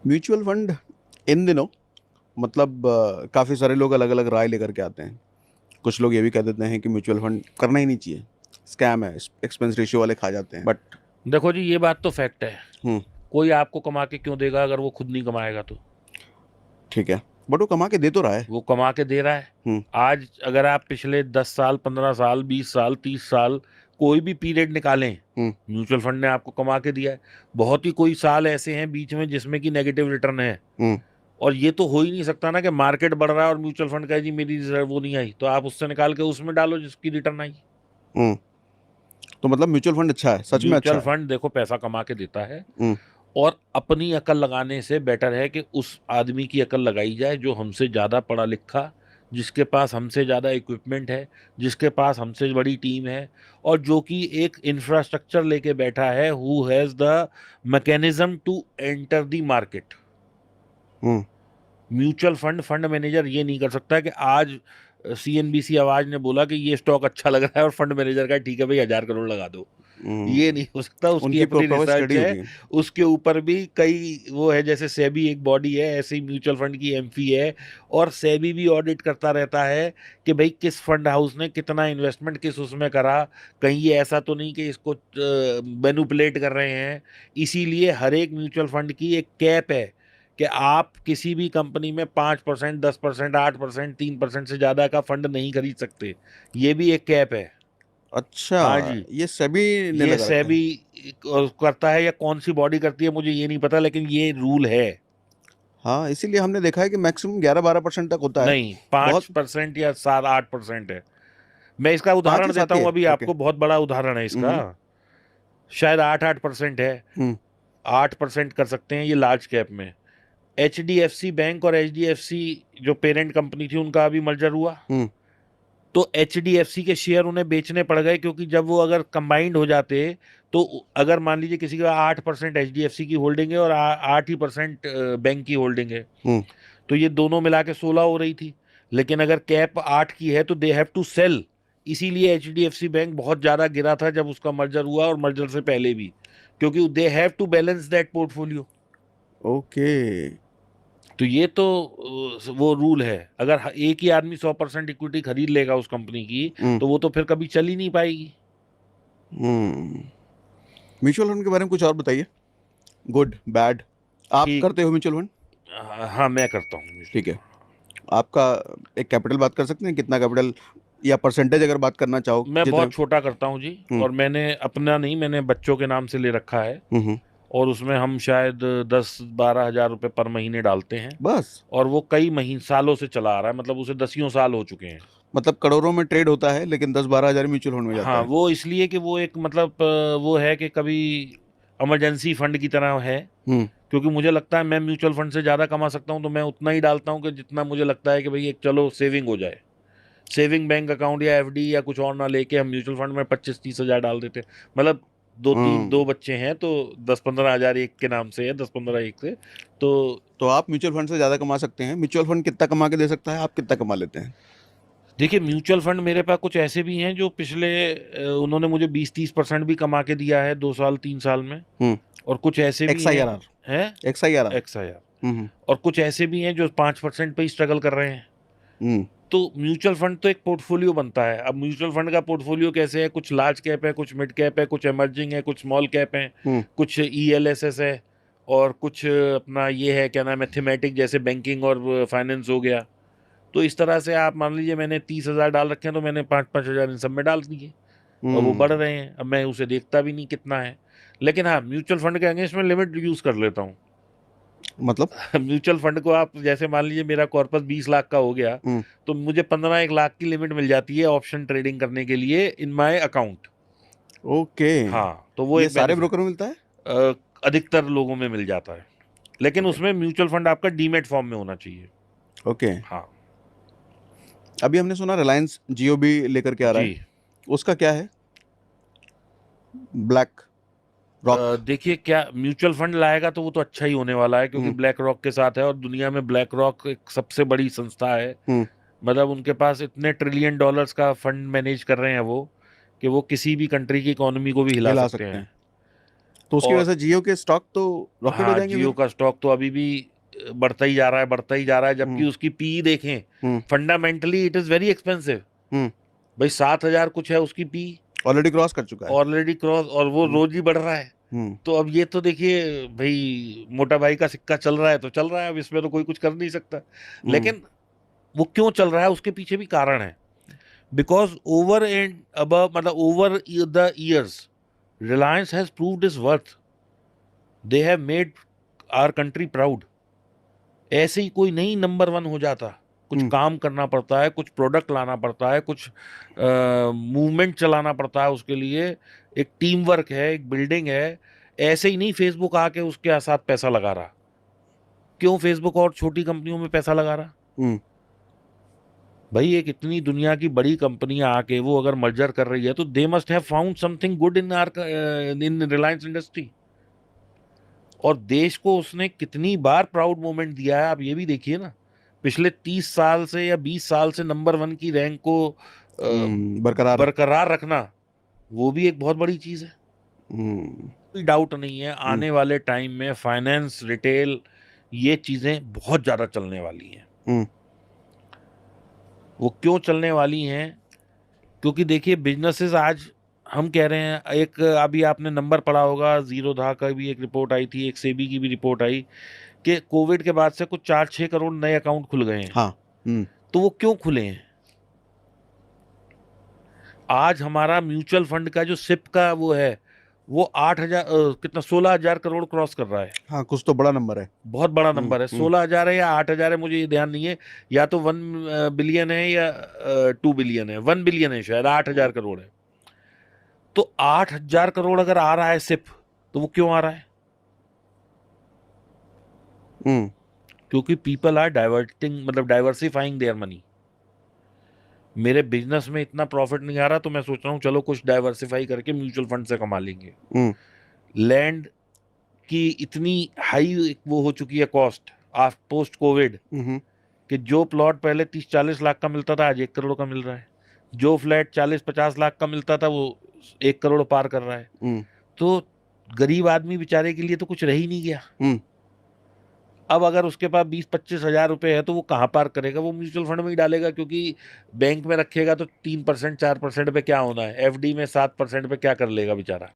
Mutual fund in दिनों मतलब काफ़ी सारे लोग अलग अलग राय लेकर के आते हैं। कुछ लोग ये भी कह देते हैं कि म्यूचुअल फंड करना ही नहीं चाहिए, स्कैम है, एक्सपेंस रेशियो वाले खा जाते हैं, बट देखो जी, ये बात तो फैक्ट है। हम्म कोई आपको कमा के क्यों देगा अगर वो खुद नहीं कमाएगा तो? ठीक है, बट वो कमा के दे तो रहा है। वो कमा के दे रहा है। हम्म आज अगर आप पिछले 10 साल, 15 साल, 20 साल, 30 साल कोई भी पीरियड निकालें, हम्म म्यूचुअल फंड ने आपको कमा के दिया है। बहुत ही कोई साल ऐसे हैं बीच में जिसमें कि नेगेटिव रिटर्न है। हम्म और ये तो हो ही नहीं सकता ना कि मार्केट बढ़ रहा है और म्यूचुअल फंड का है जी मेरी रिजर्व वो नहीं आई, तो आप उससे निकाल के उसमें डालो जिसकी रिटर्न आई। हम्म तो मतलब म्यूचुअल फंड अच्छा है, सच में अच्छा म्यूचुअल है। फंड देखो पैसा कमा के देता है। हम्म और अपनी अकल लगाने से बेटर है कि उस आदमी की अकल लगाई जाए जो हमसे ज्यादा पढ़ा लिखा, जिसके पास हमसे ज्यादा इक्विपमेंट है, जिसके पास हमसे बड़ी टीम है, और जो कि एक इंफ्रास्ट्रक्चर लेके बैठा है, who has the mechanism to enter the market. Hmm mutual fund fund manager ये नहीं कर सकता कि आज सीएनबीसी आवाज ने बोला कि ये स्टॉक अच्छा लग रहा है और फंड मैनेजर का ठीक है भाई 1,000 करोड़ लगा दो। ये नहीं हो सकता, उसकी उनकी अपनी प्रॉपर रिसर्च स्टडी है। होती है। उसके ऊपर भी कई वो है, जैसे सेबी एक बॉडी है, ऐसे ही म्यूचुअल फंड की एमफी है। और सेबी भी ऑडिट करता रहता है कि भाई किस फंड हाउस ने कितना इन्वेस्टमेंट किस उसमें करा, कहीं ये ऐसा तो नहीं कि इसको मैनिपुलेट कर रहे हैं। इसीलिए हर एक म्यूचुअल फंड की एक कैप है कि आप किसी भी कंपनी में 5%, 10%, 8%, 3% से ज्यादा का फंड नहीं खरीद सकते। ये भी एक कैप है। अच्छा, हाँ जी। ये सेबी ने ये लगा रखा सेबी है। करता है या कौन सी बॉडी करती है मुझे ये नहीं पता, लेकिन ये रूल है। हाँ, इसीलिए हमने देखा है कि मैक्सिमम 11-12% तक होता है। नहीं, पांच बहुत। परसेंट या 7-8% है। मैं इसका 5 या उदाहरण 7 देता ही हूं, है, अभी ओके। आपको बहुत बड़ा उदाहरण है इसका। हम्म शायद 8-8% है। हम्म 8% कर सकते हैं ये लार्ज कैप में। HDFC बैंक और HDFC जो पेरेंट कंपनी थी उनका अभी मर्जर हुआ। हम्म तो HDFC के शेयर उन्हें बेचने पड़ गए, क्योंकि जब वो अगर कंबाइंड हो जाते, तो अगर मान लीजिए किसी का 8% HDFC की होल्डिंग है और 8 ही% बैंक की होल्डिंग है, हम्म तो ये दोनों मिला के 16 हो रही थी। लेकिन अगर कैप 8 की है तो दे हैव टू सेल। इसीलिए HDFC बैंक बहुत ज्यादा गिरा था जब उसका मर्जर हुआ, और मर्जर से पहले भी, क्योंकि they have to balance that portfolio. Okay. तो ये तो वो रूल है। अगर एक ही आदमी 100% इक्विटी खरीद लेगा उस कंपनी की, हम्म तो वो तो फिर कभी चल ही नहीं पाएगी। हम्म म्यूचुअल फंड के बारे में कुछ और बताइए। Good bad. आप ठीक। करते हो म्यूचुअल फंड? हाँ, मैं करता हूँ म्यूचुअल ठीक है। फंड। आपका एक कैपिटल बात कर सकते हैं, कितना कैपिटल, या परसेंटेज अगर बात करना चाहो मैं जितने। बहुत छोटा करता हूँ जी। हम्म और मैंने अपना नहीं, मैंने बच्चों के नाम से ले रखा है। हम्म। और उसमें हम शायद 10-12 हज़ार रुपये पर महीने डालते हैं। बस। और वो कई महीन सालों से चला आ रहा है, मतलब उसे 10 साल हो चुके हैं। मतलब करोड़ों में ट्रेड होता है, लेकिन 10-12 हज़ार म्यूचुअल फंड में जाता हाँ, है। वो इसलिए कि वो एक मतलब वो है कि कभी इमरजेंसी फंड की तरह है। हम्म क्योंकि मुझे लगता है मैं म्यूचुअल फंड से ज़्यादा कमा सकता हूँ, तो मैं उतना ही डालता हूँ कि जितना मुझे लगता है कि भाई एक चलो सेविंग हो जाए। सेविंग बैंक अकाउंट या एफडी या कुछ और ना लेके हम म्यूचुअल फंड में 25-30 हज़ार डाल देते हैं। मतलब दो हम्म बच्चे हैं तो 10-15 हज़ार एक के नाम से है, 10-15 एक से। तो तो आप म्यूचुअल फंड से ज़्यादा कमा सकते हैं। म्यूचुअल फंड कितना कमा के दे सकता है, आप कितना कमा लेते हैं? देखिए, म्यूचुअल फंड मेरे पास कुछ ऐसे भी हैं जो पिछले उन्होंने मुझे 20-30% भी कमा के दिया है 2 साल 3 साल में। हम्म और कुछ ऐसे भी एक्स आई हैं। R R. हैं। X I R R. X I R. और कुछ ऐसे भी हैं जो 5% पे ही स्ट्रगल कर रहे हैं। हम्म तो म्यूचुअल फंड तो एक पोर्टफोलियो बनता है। अब म्यूचुअल फंड का पोर्टफोलियो कैसे है, कुछ लार्ज कैप है, कुछ मिड कैप है, कुछ इमर्जिंग है, कुछ स्मॉल कैप है, हम्म कुछ ELSS है, और कुछ अपना ये है क्या नाम है, थीमेटिक, जैसे बैंकिंग और फाइनेंस हो गया। तो इस तरह से आप मान लीजिए मैंने 30 हज़ार डाल रखे हैं, तो मैंने 5-5 हज़ार इन सब में डाल दिए। और वो बढ़ हम्म रहे हैं, अब मैं उसे देखता भी नहीं कितना है। लेकिन हाँ, म्यूचुअल फंड के अगेंस्ट में लिमिट यूज कर लेता हूँ। मतलब। म्यूचुअल फंड को आप जैसे मान लीजिए मेरा कॉर्पस 20 लाख का हो गया, हम्म तो मुझे 15-1 लाख की लिमिट मिल जाती है ऑप्शन ट्रेडिंग करने के लिए इन माय अकाउंट। ओके। हाँ, तो वो ये एक सारे बेनिफिट ब्रोकर में मिलता है? अधिकतर लोगों में मिल जाता है। लेकिन ओके। उसमें म्यूचुअल फंड आपका डीमेट फॉर्म में होना चाहिए। ओके। हाँ अभी हमने सुना रिलायंस जियो भी लेकर के आ रहा जी। है, उसका क्या है? Black rock. देखिए, क्या म्यूचुअल फंड लाएगा तो वो तो अच्छा ही होने वाला है, क्योंकि हम्म ब्लैक रॉक के साथ है और दुनिया में ब्लैक रॉक एक सबसे बड़ी संस्था है। हम्म मतलब उनके पास इतने ट्रिलियन डॉलर्स का फंड मैनेज कर रहे हैं वो, कि वो किसी भी कंट्री की इकोनॉमी को भी हिला हिला सकते सकते हैं। हैं। तो उसकी और वजह से जियो के स्टॉक तो रॉकेट हो हाँ, जाएंगे जियो फिर। का स्टॉक तो अभी भी बढ़ता ही जा रहा है, बढ़ता ही जा रहा है, जबकि हम्म उसकी पी देखें, hmm fundamentally it is very expensive. Hmm भाई 7,000 कुछ है उसकी पी, ऑलरेडी क्रॉस कर चुका है। ऑलरेडी क्रॉस, और वो हम्म रोज ही बढ़ रहा है। हम्म तो अब ये तो देखिए भाई, मोटा भाई का सिक्का चल रहा है तो चल रहा है, अब इसमें तो कोई कुछ कर नहीं सकता। हम्म लेकिन वो क्यों चल रहा है, उसके पीछे भी कारण है। बिकॉज ओवर एंड अब मतलब over the years, Reliance has proved is worth, they have made our country proud. ऐसे ही कोई नहीं नंबर वन हो जाता, कुछ हम्म काम करना पड़ता है, कुछ प्रोडक्ट लाना पड़ता है, कुछ मूवमेंट चलाना पड़ता है, उसके लिए एक टीम वर्क है, एक बिल्डिंग है। ऐसे ही नहीं फेसबुक आके उसके साथ पैसा लगा रहा। क्यों फेसबुक और छोटी कंपनियों में पैसा लगा रहा? हम्म भाई एक इतनी दुनिया की बड़ी कंपनियां आके वो अगर मर्जर कर रही है तो they must have found something good in our in Reliance Industry. और देश को उसने कितनी बार प्राउड मोमेंट दिया है, आप ये भी देखिए ना। पिछले 30 साल से या 20 साल से नंबर वन की रैंक को बरकरार है। बरकरार रखना, वो भी एक बहुत बड़ी चीज है। हम्म कोई डाउट नहीं है, हम्म आने वाले टाइम में फाइनेंस, रिटेल, ये चीजें बहुत ज्यादा चलने वाली हैं। हम्म वो क्यों चलने वाली हैं? क्योंकि देखिए बिजनेसेस आज, हम कह रहे हैं, एक अभी आपने नंबर पढ़ा होगा, जीरोधा का भी एक रिपोर्ट आई थी, एक सेबी की भी रिपोर्ट आई कि कोविड के बाद से कुछ 4-6 करोड़ नए अकाउंट खुल गए हैं। हाँ। तो वो क्यों खुले हैं? आज हमारा म्यूचुअल फंड का जो सिप का वो है, वो 8,000 कितना 16,000 करोड़ क्रॉस कर रहा है। हाँ, कुछ तो बड़ा नंबर है। बहुत बड़ा नंबर है, हम्म 16,000 है या 8,000 है, मुझे ये ध्यान नहीं है। या तो 1 बिलियन है या 2 बिलियन है, 1 बिलियन है शायद, 8,000 करोड़ है। तो 8,000 करोड़ अगर आ रहा है सिप, तो वो क्यों आ रहा है? हम्म क्योंकि पीपल आर डाइवर्टिंग, मतलब डाइवर्सिफाइंग देयर मनी। मेरे बिजनेस में इतना प्रॉफिट नहीं आ रहा, तो मैं सोच रहा हूँ चलो कुछ डाइवर्सिफाई करके म्यूचुअल फंड से कमा लेंगे। हम्म लैंड की इतनी हाई वो हो चुकी है कॉस्ट आफ्टर पोस्ट कोविड, हम्म कि जो प्लॉट पहले 30-40 लाख का मिलता था आज 1 करोड़ का मिल रहा है। जो फ्लैट 40-50 लाख का मिलता था वो 1 करोड़ पार कर रहा है। हम्म तो गरीब आदमी बेचारे के लिए तो कुछ रह ही नहीं गया। हम्म अब अगर उसके पास 20-25 हजार रुपए है तो वो कहाँ पार करेगा? वो म्यूचुअल फंड में ही डालेगा, क्योंकि बैंक में रखेगा तो 3%, 4% पे क्या होना है, एफडी में 7% पे क्या कर लेगा बेचारा।